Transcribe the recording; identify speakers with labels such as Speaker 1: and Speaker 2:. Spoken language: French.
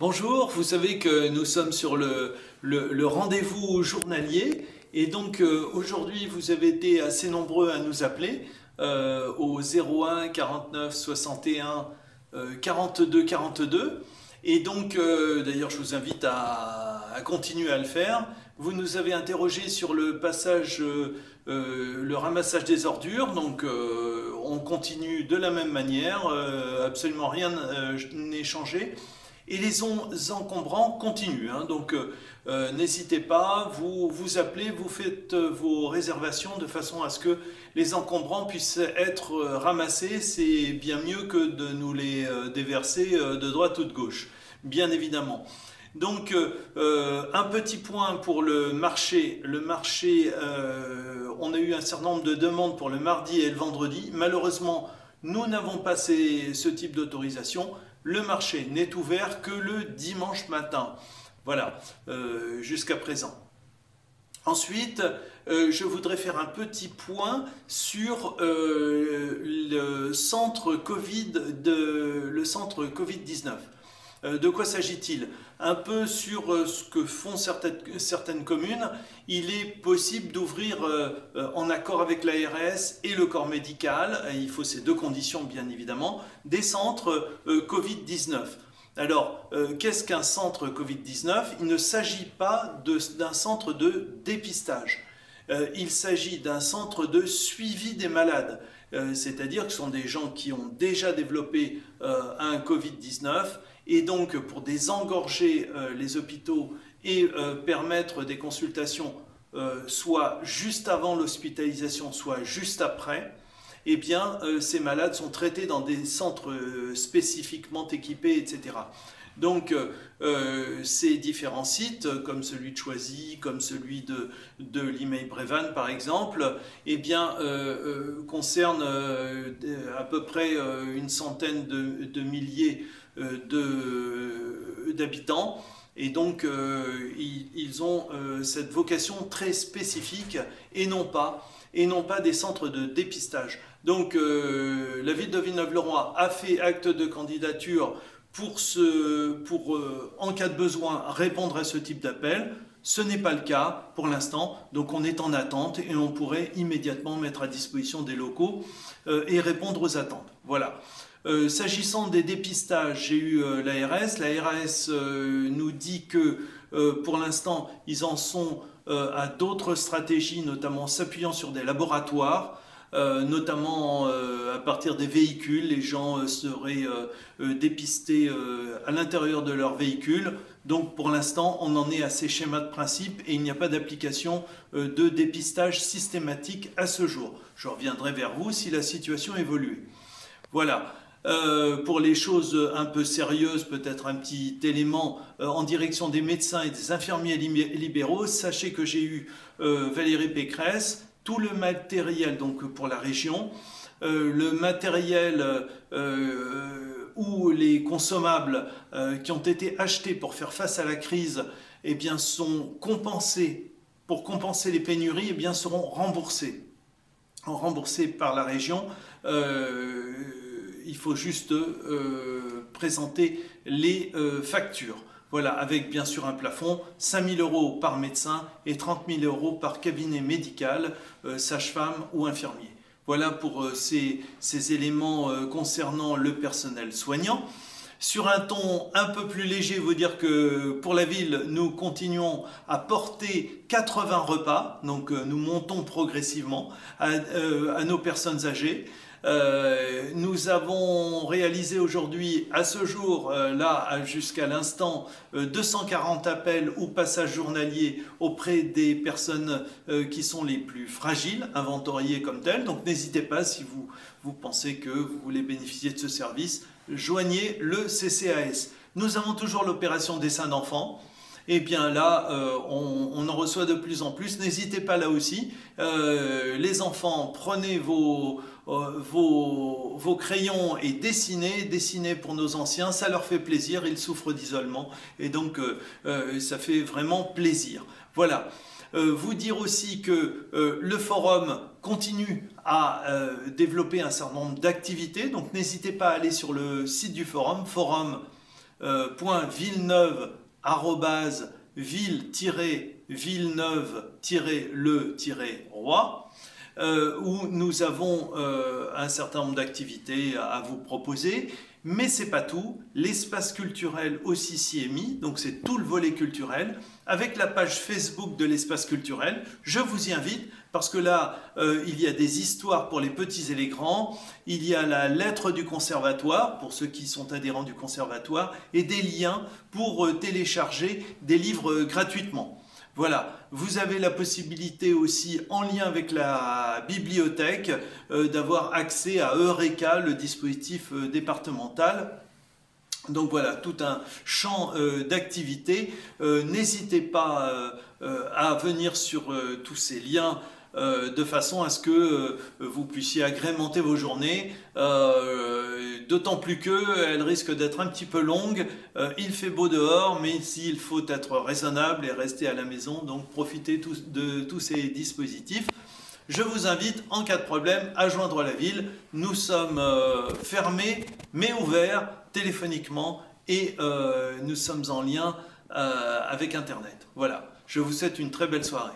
Speaker 1: Bonjour, vous savez que nous sommes sur le rendez-vous journalier et donc aujourd'hui vous avez été assez nombreux à nous appeler au 01 49 61 42 42 et donc d'ailleurs je vous invite à continuer à le faire. Vous nous avez interrogé sur le passage, le ramassage des ordures, donc on continue de la même manière, absolument rien n'est changé. Et les encombrants continuent, hein. Donc n'hésitez pas, vous appelez, vous faites vos réservations de façon à ce que les encombrants puissent être ramassés. C'est bien mieux que de nous les déverser de droite ou de gauche, bien évidemment. Donc un petit point pour le marché. Le marché, on a eu un certain nombre de demandes pour le mardi et le vendredi. Malheureusement, nous n'avons pas ce type d'autorisation. Le marché n'est ouvert que le dimanche matin. Voilà, jusqu'à présent. Ensuite, je voudrais faire un petit point sur le centre Covid-19. De quoi s'agit-il? Un peu sur ce que font certaines communes. Il est possible d'ouvrir en accord avec l'ARS et le corps médical, il faut ces deux conditions bien évidemment, des centres Covid-19. Alors, qu'est-ce qu'un centre Covid-19? Il ne s'agit pas d'un centre de dépistage. Il s'agit d'un centre de suivi des malades. C'est-à-dire que ce sont des gens qui ont déjà développé un Covid-19 et donc pour désengorger les hôpitaux et permettre des consultations soit juste avant l'hospitalisation, soit juste après, eh bien ces malades sont traités dans des centres spécifiquement équipés, etc. Donc ces différents sites, comme celui de Choisy, comme celui de Limeil-Brévannes par exemple, eh bien, concernent à peu près une centaine de milliers d'habitants. Et donc ils ont cette vocation très spécifique et non pas des centres de dépistage. Donc la ville de Villeneuve-le-Roi a fait acte de candidature pour en cas de besoin, répondre à ce type d'appel. Ce n'est pas le cas pour l'instant, donc on est en attente et on pourrait immédiatement mettre à disposition des locaux et répondre aux attentes. Voilà. S'agissant des dépistages, j'ai eu l'ARS. L'ARS nous dit que pour l'instant, ils en sont à d'autres stratégies, notamment s'appuyant sur des laboratoires. Notamment à partir des véhicules, les gens seraient dépistés à l'intérieur de leur véhicule. Donc pour l'instant, on en est à ces schémas de principe et il n'y a pas d'application de dépistage systématique à ce jour. Je reviendrai vers vous si la situation évolue. Voilà. Pour les choses un peu sérieuses, peut-être un petit élément en direction des médecins et des infirmiers libéraux. Sachez que j'ai eu Valérie Pécresse, tout le matériel donc pour la région, le matériel ou les consommables qui ont été achetés pour faire face à la crise, eh bien, sont compensés. Pour compenser les pénuries, eh bien, seront remboursés par la région. Il faut juste présenter les factures. Voilà, avec bien sûr un plafond, 5 000 € par médecin et 30 000 € par cabinet médical, sage-femme ou infirmier. Voilà pour ces éléments concernant le personnel soignant. Sur un ton un peu plus léger, vous dire que pour la ville, nous continuons à porter 80 repas, donc nous montons progressivement à nos personnes âgées. Nous avons réalisé aujourd'hui, à ce jour, là jusqu'à l'instant, 240 appels ou passages journaliers auprès des personnes qui sont les plus fragiles, inventoriées comme telles. Donc n'hésitez pas, si vous pensez que vous voulez bénéficier de ce service, joignez le CCAS. Nous avons toujours l'opération des seins d'enfants. Et bien là, on en reçoit de plus en plus. N'hésitez pas là aussi. Les enfants, prenez vos crayons et dessinez pour nos anciens. Ça leur fait plaisir, ils souffrent d'isolement. Et donc, ça fait vraiment plaisir. Voilà. Vous dire aussi que le forum continue à développer un certain nombre d'activités. Donc, n'hésitez pas à aller sur le site du forum, ville-villeneuve-le-roi, où nous avons un certain nombre d'activités à vous proposer. Mais c'est pas tout, l'espace culturel aussi s'y est mis, donc c'est tout le volet culturel, avec la page Facebook de l'espace culturel. Je vous y invite, parce que là, il y a des histoires pour les petits et les grands, il y a la lettre du conservatoire, pour ceux qui sont adhérents du conservatoire, et des liens pour télécharger des livres gratuitement. Voilà, vous avez la possibilité aussi, en lien avec la bibliothèque, d'avoir accès à Eureka, le dispositif départemental. Donc voilà, tout un champ d'activités. N'hésitez pas à venir sur tous ces liens de façon à ce que vous puissiez agrémenter vos journées, d'autant plus qu'elles risquent d'être un petit peu longues. Il fait beau dehors, mais ici il faut être raisonnable et rester à la maison, donc profitez de tous ces dispositifs. Je vous invite, en cas de problème, à joindre la ville. Nous sommes fermés, mais ouverts téléphoniquement, et nous sommes en lien avec Internet. Voilà, je vous souhaite une très belle soirée.